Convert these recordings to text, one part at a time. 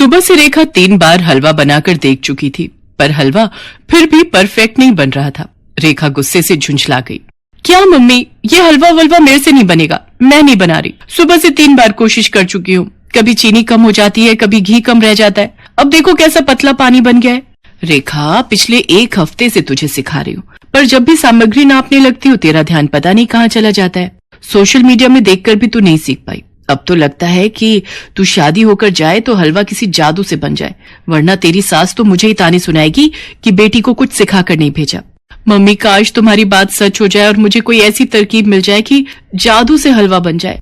सुबह से रेखा 3 बार हलवा बनाकर देख चुकी थी, पर हलवा फिर भी परफेक्ट नहीं बन रहा था। रेखा गुस्से से झुंझला गई। क्या मम्मी, ये हलवा वलवा मेरे से नहीं बनेगा, मैं नहीं बना रही। सुबह से 3 बार कोशिश कर चुकी हूँ, कभी चीनी कम हो जाती है, कभी घी कम रह जाता है। अब देखो कैसा पतला पानी बन गया है। रेखा, पिछले 1 हफ्ते से तुझे सिखा रही हूँ, पर जब भी सामग्री नापने लगती हो तेरा ध्यान पता नहीं कहाँ चला जाता है। सोशल मीडिया में देखकर भी तू नहीं सीख पाई। अब तो लगता है कि तू शादी होकर जाए तो हलवा किसी जादू से बन जाए, वरना तेरी सास तो मुझे ही ताने सुनाएगी कि बेटी को कुछ सिखा कर नहीं भेजा। मम्मी, काश तुम्हारी बात सच हो जाए और मुझे कोई ऐसी तरकीब मिल जाए कि जादू से हलवा बन जाए।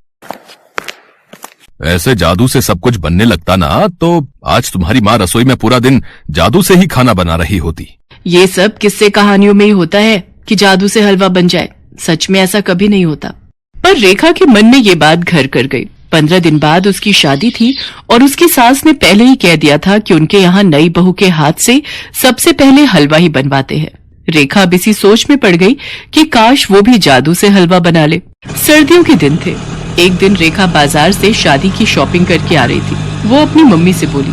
ऐसे जादू से सब कुछ बनने लगता ना तो आज तुम्हारी माँ रसोई में पूरा दिन जादू से ही खाना बना रही होती। ये सब किस्से कहानियों में ही होता है कि जादू से हलवा बन जाए, सच में ऐसा कभी नहीं होता। पर रेखा के मन में ये बात घर कर गई। 15 दिन बाद उसकी शादी थी और उसकी सास ने पहले ही कह दिया था कि उनके यहाँ नई बहू के हाथ से सबसे पहले हलवा ही बनवाते हैं। रेखा अब इसी सोच में पड़ गई कि काश वो भी जादू से हलवा बना ले। सर्दियों के दिन थे। एक दिन रेखा बाजार से शादी की शॉपिंग करके आ रही थी। वो अपनी मम्मी से बोली,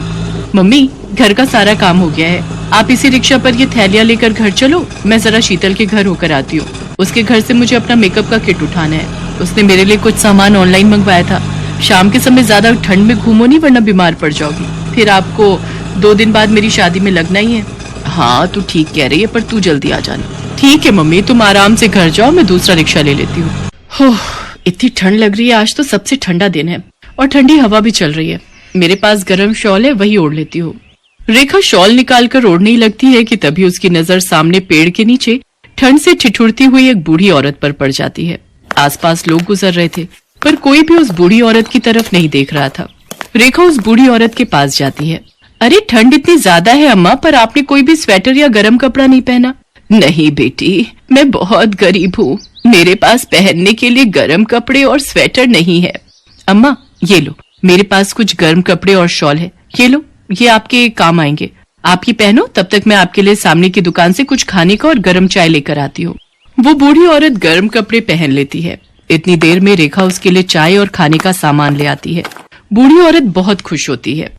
मम्मी, घर का सारा काम हो गया है, आप इसी रिक्शा पर ये थैलियां लेकर घर चलो, मैं जरा शीतल के घर होकर आती हूँ। उसके घर से मुझे अपना मेकअप का किट उठाना है। उसने मेरे लिए कुछ सामान ऑनलाइन मंगवाया था। शाम के समय ज्यादा ठंड में घूमो नहीं, वरना बीमार पड़ जाओगी। फिर आपको 2 दिन बाद मेरी शादी में लगना ही है। हाँ, तू ठीक कह रही है, पर तू जल्दी आ जाना। ठीक है मम्मी, तुम आराम से घर जाओ, मैं दूसरा रिक्शा ले लेती हूँ। इतनी ठंड लग रही है, आज तो सबसे ठंडा दिन है और ठंडी हवा भी चल रही है। मेरे पास गर्म शॉल है, वही ओढ़ लेती हूँ। रेखा शॉल निकालकर ओढ़ने ही लगती है कि तभी उसकी नजर सामने पेड़ के नीचे ठंड से ठिठुरती हुई एक बूढ़ी औरत पर पड़ जाती है। आसपास लोग गुजर रहे थे, पर कोई भी उस बूढ़ी औरत की तरफ नहीं देख रहा था। रेखा उस बूढ़ी औरत के पास जाती है। अरे, ठंड इतनी ज्यादा है अम्मा, पर आपने कोई भी स्वेटर या गर्म कपड़ा नहीं पहना। नहीं बेटी, मैं बहुत गरीब हूँ, मेरे पास पहनने के लिए गर्म कपड़े और स्वेटर नहीं है। अम्मा, ये लो, मेरे पास कुछ गर्म कपड़े और शॉल है, ये लो, ये आपके काम आएंगे। आप ये पहनो, तब तक मैं आपके लिए सामने की दुकान से कुछ खाने का और गर्म चाय लेकर आती हूँ। वो बूढ़ी औरत गर्म कपड़े पहन लेती है। इतनी देर में रेखा उसके लिए चाय और खाने का सामान ले आती है। बूढ़ी औरत बहुत खुश होती है।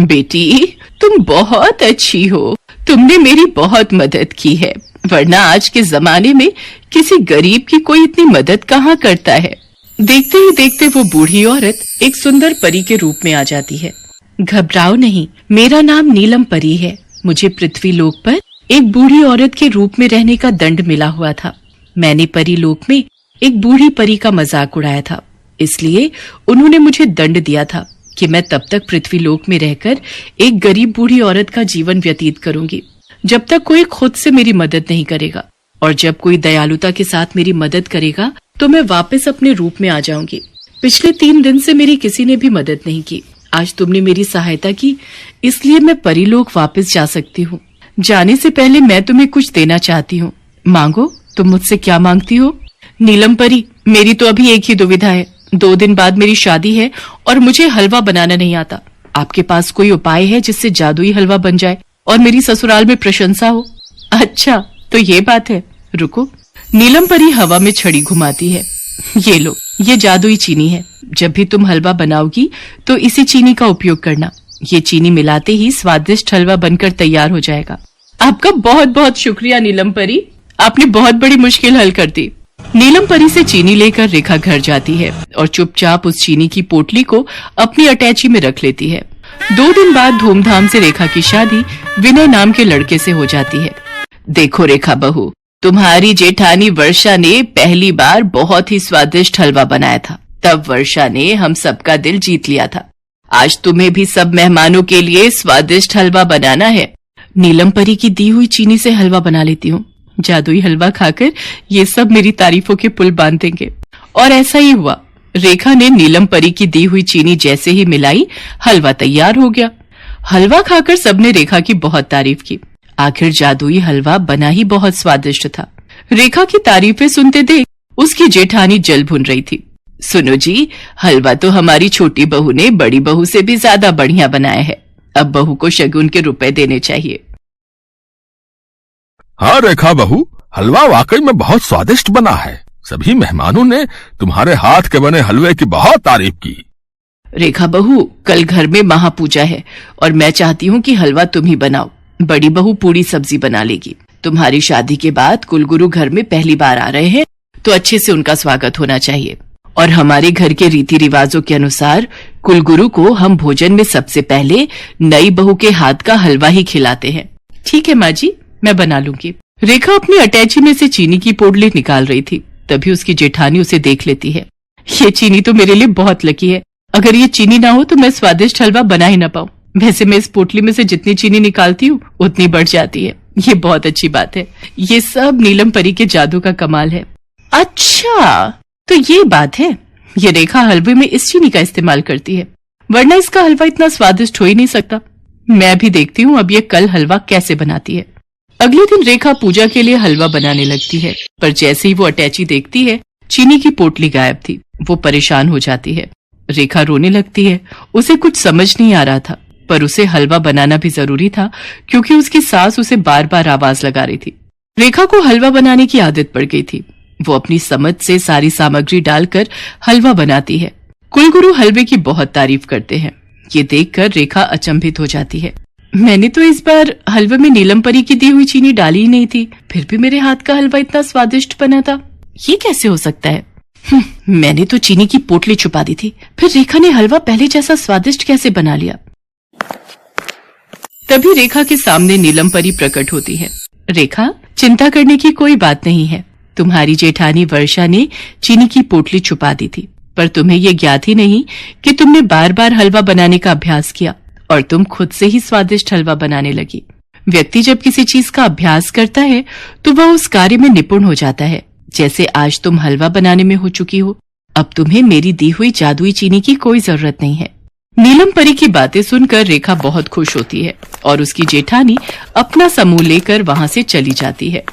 बेटी, तुम बहुत अच्छी हो, तुमने मेरी बहुत मदद की है, वरना आज के जमाने में किसी गरीब की कोई इतनी मदद कहाँ करता है। देखते ही देखते वो बूढ़ी औरत एक सुंदर परी के रूप में आ जाती है। घबराओ नहीं, मेरा नाम नीलम परी है। मुझे पृथ्वी लोक पर एक बूढ़ी औरत के रूप में रहने का दंड मिला हुआ था। मैंने परी लोक में एक बूढ़ी परी का मजाक उड़ाया था, इसलिए उन्होंने मुझे दंड दिया था कि मैं तब तक पृथ्वी लोक में रहकर एक गरीब बूढ़ी औरत का जीवन व्यतीत करूंगी, जब तक कोई खुद से मेरी मदद नहीं करेगा, और जब कोई दयालुता के साथ मेरी मदद करेगा तो मैं वापस अपने रूप में आ जाऊंगी। पिछले 3 दिन से मेरी किसी ने भी मदद नहीं की। आज तुमने मेरी सहायता की, इसलिए मैं परीलोक वापस जा सकती हूँ। जाने से पहले मैं तुम्हें कुछ देना चाहती हूँ। मांगो, तुम मुझसे क्या मांगती हो? नीलम परी, मेरी तो अभी एक ही दुविधा है। 2 दिन बाद मेरी शादी है और मुझे हलवा बनाना नहीं आता। आपके पास कोई उपाय है जिससे जादुई हलवा बन जाए और मेरी ससुराल में प्रशंसा हो? अच्छा, तो ये बात है, रुको। नीलम परी हवा में छड़ी घुमाती है। ये लो, ये जादुई चीनी है। जब भी तुम हलवा बनाओगी तो इसी चीनी का उपयोग करना। ये चीनी मिलाते ही स्वादिष्ट हलवा बनकर तैयार हो जाएगा। आपका बहुत बहुत शुक्रिया नीलम परी, आपने बहुत बड़ी मुश्किल हल कर दी। नीलम परी से चीनी लेकर रेखा घर जाती है और चुपचाप उस चीनी की पोटली को अपनी अटैची में रख लेती है। 2 दिन बाद धूमधाम से रेखा की शादी विनय नाम के लड़के से हो जाती है। देखो रेखा बहू, तुम्हारी जेठानी वर्षा ने पहली बार बहुत ही स्वादिष्ट हलवा बनाया था। तब वर्षा ने हम सबका दिल जीत लिया था। आज तुम्हें भी सब मेहमानों के लिए स्वादिष्ट हलवा बनाना है। नीलम परी की दी हुई चीनी से हलवा बना लेती हूँ। जादुई हलवा खाकर ये सब मेरी तारीफों के पुल बांध देंगे। और ऐसा ही हुआ। रेखा ने नीलम परी की दी हुई चीनी जैसे ही मिलाई, हलवा तैयार हो गया। हलवा खाकर सबने रेखा की बहुत तारीफ की। आखिर जादुई हलवा बना ही बहुत स्वादिष्ट था। रेखा की तारीफें सुनते देख उसकी जेठानी जल भुन रही थी। सुनो जी, हलवा तो हमारी छोटी बहू ने बड़ी बहू से भी ज्यादा बढ़िया बनाया है। अब बहू को शगुन के रुपए देने चाहिए। हाँ रेखा बहू, हलवा वाकई में बहुत स्वादिष्ट बना है। सभी मेहमानों ने तुम्हारे हाथ के बने हलवे की बहुत तारीफ की। रेखा बहू, कल घर में महापूजा है और मैं चाहती हूँ कि हलवा तुम ही बनाओ। बड़ी बहू पूरी सब्जी बना लेगी। तुम्हारी शादी के बाद कुलगुरु घर में पहली बार आ रहे हैं, तो अच्छे से उनका स्वागत होना चाहिए। और हमारे घर के रीति रिवाजों के अनुसार कुलगुरु को हम भोजन में सबसे पहले नई बहू के हाथ का हलवा ही खिलाते हैं। ठीक है माँ जी, मैं बना लूंगी। रेखा अपनी अटैची में से चीनी की पोटली निकाल रही थी, तभी उसकी जेठानी उसे देख लेती है। ये चीनी तो मेरे लिए बहुत लकी है। अगर ये चीनी ना हो तो मैं स्वादिष्ट हलवा बना ही ना पाऊं। वैसे मैं इस पोटली में से जितनी चीनी निकालती हूँ उतनी बढ़ जाती है। ये बहुत अच्छी बात है। ये सब नीलम परी के जादू का कमाल है। अच्छा, तो ये बात है। ये रेखा हलवे में इस चीनी का इस्तेमाल करती है, वरना इसका हलवा इतना स्वादिष्ट हो ही नहीं सकता। मैं भी देखती हूँ अब ये कल हलवा कैसे बनाती है। अगले दिन रेखा पूजा के लिए हलवा बनाने लगती है, पर जैसे ही वो अटैची देखती है, चीनी की पोटली गायब थी। वो परेशान हो जाती है। रेखा रोने लगती है। उसे कुछ समझ नहीं आ रहा था, पर उसे हलवा बनाना भी जरूरी था, क्योंकि उसकी सास उसे बार बार आवाज लगा रही थी। रेखा को हलवा बनाने की आदत पड़ गई थी। वो अपनी समझ से सारी सामग्री डालकर हलवा बनाती है। कुलगुरु हलवे की बहुत तारीफ करते हैं। ये देखकर रेखा अचंभित हो जाती है। मैंने तो इस बार हलवे में नीलम परी की दी हुई चीनी डाली ही नहीं थी, फिर भी मेरे हाथ का हलवा इतना स्वादिष्ट बना था। ये कैसे हो सकता है? मैंने तो चीनी की पोटली छुपा दी थी, फिर रेखा ने हलवा पहले जैसा स्वादिष्ट कैसे बना लिया? तभी रेखा के सामने नीलम परी प्रकट होती है। रेखा, चिंता करने की कोई बात नहीं है। तुम्हारी जेठानी वर्षा ने चीनी की पोटली छुपा दी थी, पर तुम्हें ये ज्ञात ही नहीं कि तुमने बार बार हलवा बनाने का अभ्यास किया और तुम खुद से ही स्वादिष्ट हलवा बनाने लगी। व्यक्ति जब किसी चीज का अभ्यास करता है तो वह उस कार्य में निपुण हो जाता है। जैसे आज तुम हलवा बनाने में हो चुकी हो, अब तुम्हें मेरी दी हुई जादुई चीनी की कोई जरूरत नहीं है। नीलम परी की बातें सुनकर रेखा बहुत खुश होती है और उसकी जेठानी अपना समूह लेकर वहां से चली जाती है।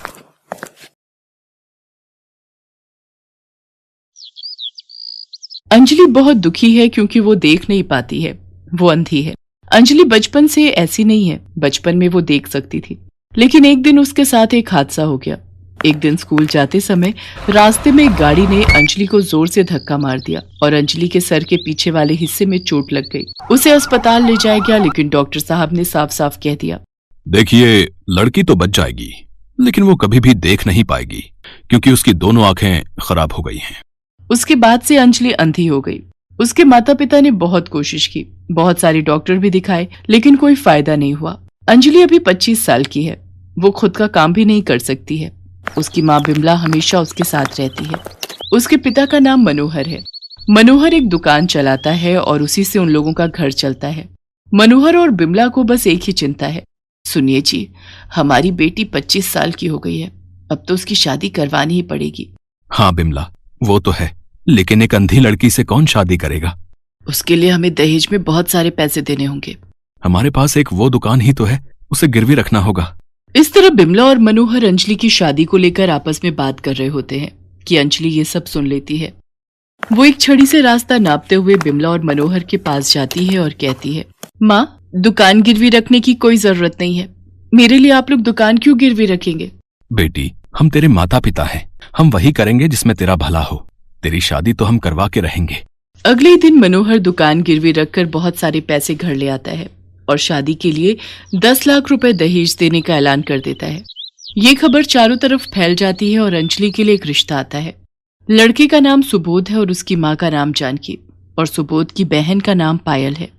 अंजलि बहुत दुखी है क्योंकि वो देख नहीं पाती है। वो अंधी है। अंजलि बचपन से ऐसी नहीं है। बचपन में वो देख सकती थी, लेकिन एक दिन उसके साथ एक हादसा हो गया। एक दिन स्कूल जाते समय रास्ते में एक गाड़ी ने अंजलि को जोर से धक्का मार दिया और अंजलि के सर के पीछे वाले हिस्से में चोट लग गई। उसे अस्पताल ले जाया गया, लेकिन डॉक्टर साहब ने साफ साफ कह दिया, देखिए, लड़की तो बच जाएगी, लेकिन वो कभी भी देख नहीं पाएगी क्योंकि उसकी दोनों आंखें खराब हो गई हैं। उसके बाद से अंजलि अंधी हो गई। उसके माता पिता ने बहुत कोशिश की, बहुत सारे डॉक्टर भी दिखाए, लेकिन कोई फायदा नहीं हुआ। अंजलि अभी 25 साल की है। वो खुद का काम भी नहीं कर सकती है। उसकी माँ बिमला हमेशा उसके साथ रहती है। उसके पिता का नाम मनोहर है। मनोहर एक दुकान चलाता है और उसी से उन लोगों का घर चलता है। मनोहर और बिमला को बस एक ही चिंता है, सुनिए जी, हमारी बेटी 25 साल की हो गई है, अब तो उसकी शादी करवानी ही पड़ेगी। हाँ बिमला, वो तो है, लेकिन एक अंधी लड़की से कौन शादी करेगा? उसके लिए हमें दहेज में बहुत सारे पैसे देने होंगे। हमारे पास एक वो दुकान ही तो है, उसे गिरवी रखना होगा। इस तरह बिमला और मनोहर अंजलि की शादी को लेकर आपस में बात कर रहे होते हैं कि अंजलि ये सब सुन लेती है। वो एक छड़ी से रास्ता नापते हुए बिमला और मनोहर के पास जाती है और कहती है, माँ, दुकान गिरवी रखने की कोई जरूरत नहीं है। मेरे लिए आप लोग दुकान क्यों गिरवी रखेंगे? बेटी, हम तेरे माता पिता हैं, हम वही करेंगे जिसमें तेरा भला हो। तेरी शादी तो हम करवा के रहेंगे। अगले दिन मनोहर दुकान गिरवी रखकर बहुत सारे पैसे घर ले आता है और शादी के लिए 10 लाख रुपए दहेज देने का ऐलान कर देता है। ये खबर चारों तरफ फैल जाती है और अंजलि के लिए एक रिश्ता आता है। लड़के का नाम सुबोध है और उसकी माँ का नाम जानकी, और सुबोध की बहन का नाम पायल है।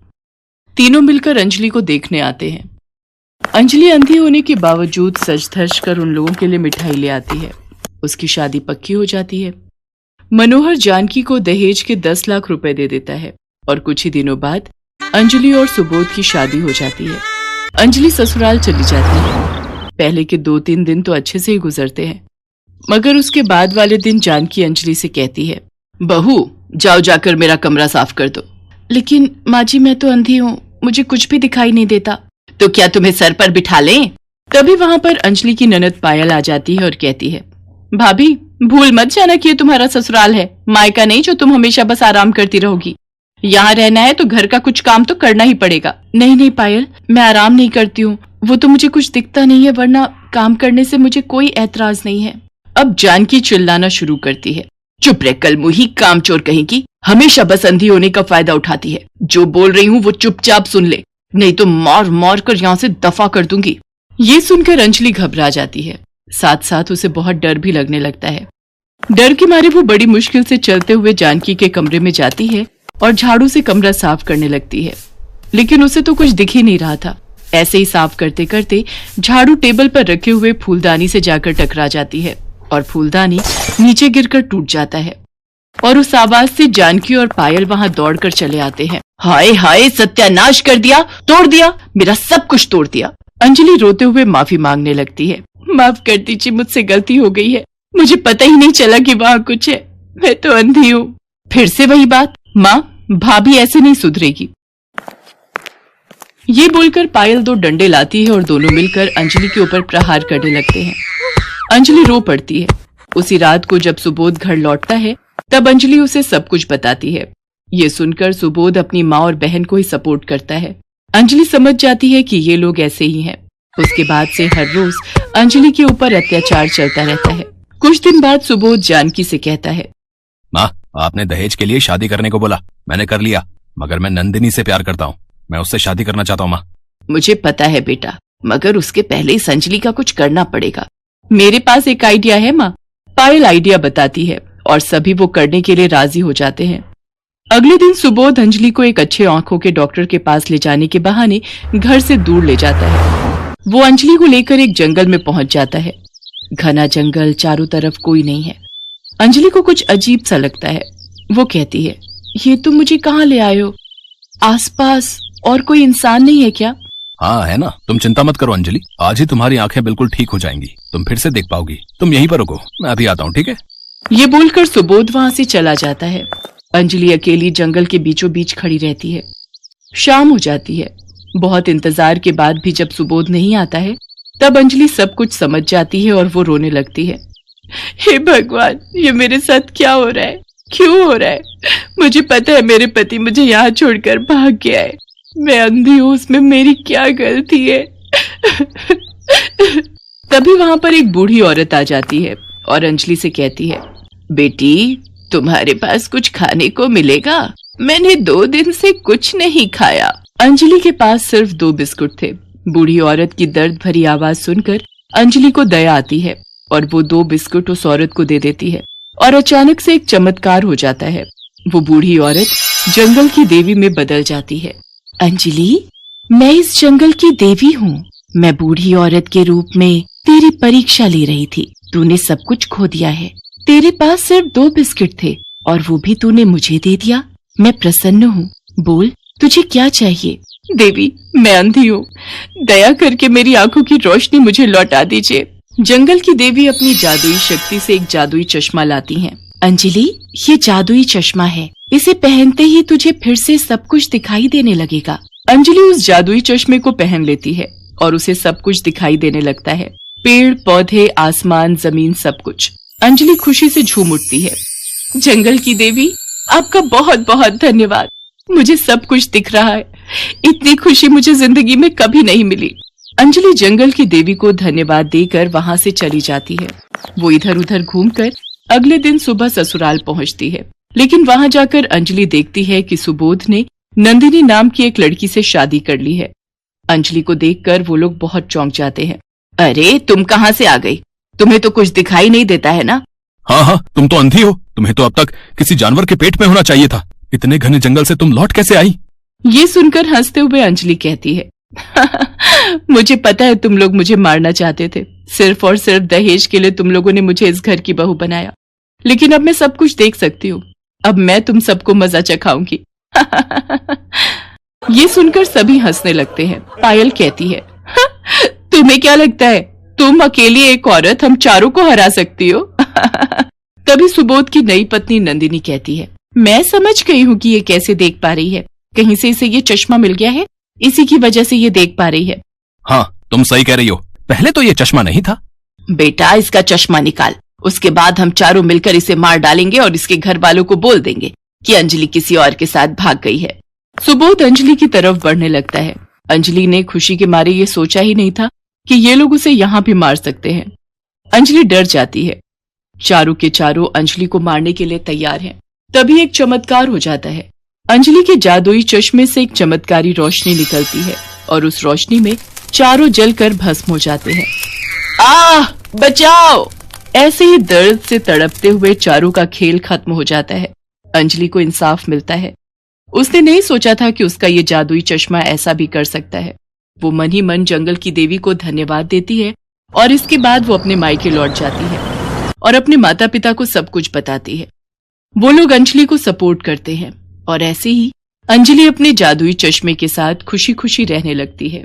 तीनों मिलकर अंजलि को देखने आते हैं। अंजलि अंधी होने के बावजूद सज धज कर उन लोगों के लिए मिठाई ले आती है। उसकी शादी पक्की हो जाती है। मनोहर जानकी को दहेज के 10 लाख रुपए दे देता है और कुछ ही दिनों बाद अंजलि और सुबोध की शादी हो जाती है। अंजलि ससुराल चली जाती है। पहले के 2-3 दिन तो अच्छे से ही गुजरते हैं, मगर उसके बाद वाले दिन जानकी अंजलि से कहती है, बहू, जाओ जाकर मेरा कमरा साफ कर दो। लेकिन माँ जी, मैं तो अंधी हूँ, मुझे कुछ भी दिखाई नहीं देता। तो क्या तुम्हें सर पर बिठा लें? तभी वहां पर अंजलि की ननद पायल आ जाती है और कहती है, भाभी, भूल मत जाना कि ये तुम्हारा ससुराल है, मायका नहीं जो तुम हमेशा बस आराम करती रहोगी। यहाँ रहना है तो घर का कुछ काम तो करना ही पड़ेगा। नहीं नहीं पायल, मैं आराम नहीं करती हूँ, वो तो मुझे कुछ दिखता नहीं है, वरना काम करने से मुझे कोई ऐतराज नहीं है। अब जानकी चिल्लाना शुरू करती है, चुप रह कलमुही, कामचोर कहेगी, हमेशा बस अंधी होने का फायदा उठाती है। जो बोल रही हूँ वो चुपचाप सुन ले, नहीं तो मार मार कर यहाँ से दफा कर दूंगी। ये सुनकर अंजलि घबरा जाती है, साथ साथ उसे बहुत डर भी लगने लगता है। डर के मारे वो बड़ी मुश्किल से चलते हुए जानकी के कमरे में जाती है और झाड़ू से कमरा साफ करने लगती है, लेकिन उसे तो कुछ दिख ही नहीं रहा था। ऐसे ही साफ करते करते झाड़ू टेबल पर रखे हुए फूलदानी से जाकर टकरा जाती है और फूलदानी नीचे गिरकर टूट जाता है और उस आवाज से जानकी और पायल वहां दौड़कर चले आते हैं। हाय हाय, सत्यानाश कर दिया, तोड़ दिया, मेरा सब कुछ तोड़ दिया। अंजलि रोते हुए माफी मांगने लगती है। माफ कर दीजिए, मुझसे गलती हो गई है, मुझे पता ही नहीं चला कि वहाँ कुछ है, मैं तो अंधी हूँ। फिर से वही बात, माँ भाभी ऐसे नहीं सुधरेगी। ये बोलकर पायल 2 डंडे लाती है और दोनों मिलकर अंजलि के ऊपर प्रहार करने लगते हैं। अंजलि रो पड़ती है। उसी रात को जब सुबोध घर लौटता है तब अंजलि उसे सब कुछ बताती है। ये सुनकर सुबोध अपनी माँ और बहन को ही सपोर्ट करता है। अंजलि समझ जाती है कि ये लोग ऐसे ही हैं। उसके बाद से हर रोज अंजलि के ऊपर अत्याचार चलता रहता है। कुछ दिन बाद सुबोध जानकी से कहता है, माँ आपने दहेज के लिए शादी करने को बोला, मैंने कर लिया, मगर मैं नंदिनी से प्यार करता हूँ, मैं उससे शादी करना चाहता हूँ। माँ मुझे पता है बेटा, मगर उसके पहले इस अंजलि का कुछ करना पड़ेगा। मेरे पास एक आइडिया है माँ। पायल आइडिया बताती है और सभी वो करने के लिए राजी हो जाते हैं। अगले दिन सुबोध अंजलि को एक अच्छे आंखों के डॉक्टर के पास ले जाने के बहाने घर से दूर ले जाता है। वो अंजलि को लेकर एक जंगल में पहुंच जाता है। घना जंगल, चारों तरफ कोई नहीं है। अंजलि को कुछ अजीब सा लगता है। वो कहती है, ये तुम मुझे कहाँ ले आए हो? आसपास और कोई इंसान नहीं है क्या? हाँ है ना, तुम चिंता मत करो अंजलि, आज ही तुम्हारी आंखें बिल्कुल ठीक हो जाएंगी, तुम फिर से देख पाओगी। तुम यहीं पर रुको, मैं अभी आता हूँ, ठीक है? ये बोलकर सुबोध वहां से चला जाता है। अंजलि अकेली जंगल के बीचों बीच खड़ी रहती है। शाम हो जाती है। बहुत इंतजार के बाद भी जब सुबोध नहीं आता है तब अंजलि सब कुछ समझ जाती है और वो रोने लगती है। हे भगवान, ये मेरे साथ क्या हो रहा है, क्यों हो रहा है? मुझे पता है मेरे पति मुझे यहाँ छोड़कर भाग गया है, मैं अंधी हूँ, उसमें मेरी क्या गलती है? तभी वहां पर एक बूढ़ी औरत आ जाती है और अंजलि से कहती है, बेटी तुम्हारे पास कुछ खाने को मिलेगा? मैंने 2 दिन से कुछ नहीं खाया। अंजलि के पास सिर्फ 2 बिस्कुट थे। बूढ़ी औरत की दर्द भरी आवाज सुनकर अंजलि को दया आती है और वो 2 बिस्कुट उस औरत को दे देती है और अचानक से एक चमत्कार हो जाता है। वो बूढ़ी औरत जंगल की देवी में बदल जाती है। अंजलि, मैं इस जंगल की देवी हूँ। मैं बूढ़ी औरत के रूप में तेरी परीक्षा ले रही थी। तूने सब कुछ खो दिया है। तेरे पास सिर्फ 2 बिस्किट थे और वो भी तूने मुझे दे दिया। मैं प्रसन्न हूँ। बोल, तुझे क्या चाहिए? देवी, मैं अंधी हूँ, दया करके मेरी आंखों की रोशनी मुझे लौटा दीजिए। जंगल की देवी अपनी जादुई शक्ति से एक जादुई चश्मा लाती हैं। अंजलि, ये जादुई चश्मा है, इसे पहनते ही तुझे फिर से सब कुछ दिखाई देने लगेगा। अंजलि उस जादुई चश्मे को पहन लेती है और उसे सब कुछ दिखाई देने लगता है। पेड़, पौधे, आसमान, जमीन, सब कुछ। अंजलि खुशी से झूम उठती है। जंगल की देवी, आपका बहुत बहुत धन्यवाद, मुझे सब कुछ दिख रहा है। इतनी खुशी मुझे जिंदगी में कभी नहीं मिली। अंजलि जंगल की देवी को धन्यवाद देकर वहां से चली जाती है। वो इधर उधर घूमकर अगले दिन सुबह ससुराल पहुंचती है, लेकिन वहां जाकर अंजलि देखती है कि सुबोध ने नंदिनी नाम की एक लड़की से शादी कर ली है। अंजलि को देखकर वो लोग बहुत चौंक जाते हैं। अरे तुम कहाँ से आ गई? तुम्हें तो कुछ दिखाई नहीं देता है ना? हाँ हाँ, तुम तो अंधी हो, तुम्हें तो अब तक किसी जानवर के पेट में होना चाहिए था। इतने घने जंगल से तुम लौट कैसे आई? ये सुनकर हंसते हुए अंजलि कहती है, मुझे पता है तुम लोग मुझे मारना चाहते थे। सिर्फ और सिर्फ दहेज के लिए तुम लोगों ने मुझे इस घर की बहू बनाया, लेकिन अब मैं सब कुछ देख सकती हूँ। अब मैं तुम सबको मजा चखाऊंगी। ये सुनकर सभी हंसने लगते हैं। पायल कहती है, तुम्हें क्या लगता है तुम अकेली एक औरत हम चारों को हरा सकती हो? तभी सुबोध की नई पत्नी नंदिनी कहती है, मैं समझ गई हूँ कि ये कैसे देख पा रही है। कहीं से इसे ये चश्मा मिल गया है, इसी की वजह से ये देख पा रही है। हाँ तुम सही कह रही हो, पहले तो ये चश्मा नहीं था। बेटा, इसका चश्मा निकाल, उसके बाद हम चारों मिलकर इसे मार डालेंगे और इसके घर वालों को बोल देंगे कि अंजलि किसी और के साथ भाग गई है। सुबोध अंजलि की तरफ बढ़ने लगता है। अंजलि ने खुशी के मारे ये सोचा ही नहीं था कि ये लोग उसे यहाँ भी मार सकते हैं। अंजलि डर जाती है। चारों के चारों अंजलि को मारने के लिए तैयार हैं। तभी एक चमत्कार हो जाता है। अंजलि के जादुई चश्मे से एक चमत्कारी रोशनी निकलती है और उस रोशनी में चारों जलकर भस्म हो जाते हैं। आह, बचाओ! ऐसे ही दर्द से तड़पते हुए चारों का खेल खत्म हो जाता है। अंजलि को इंसाफ मिलता है। उसने नहीं सोचा था कि उसका ये जादुई चश्मा ऐसा भी कर सकता है। वो मन ही मन जंगल की देवी को धन्यवाद देती है और इसके बाद वो अपने मायके लौट जाती है और अपने माता पिता को सब कुछ बताती है। वो लोग अंजलि को सपोर्ट करते हैं और ऐसे ही अंजलि अपने जादुई चश्मे के साथ खुशी खुशी रहने लगती है।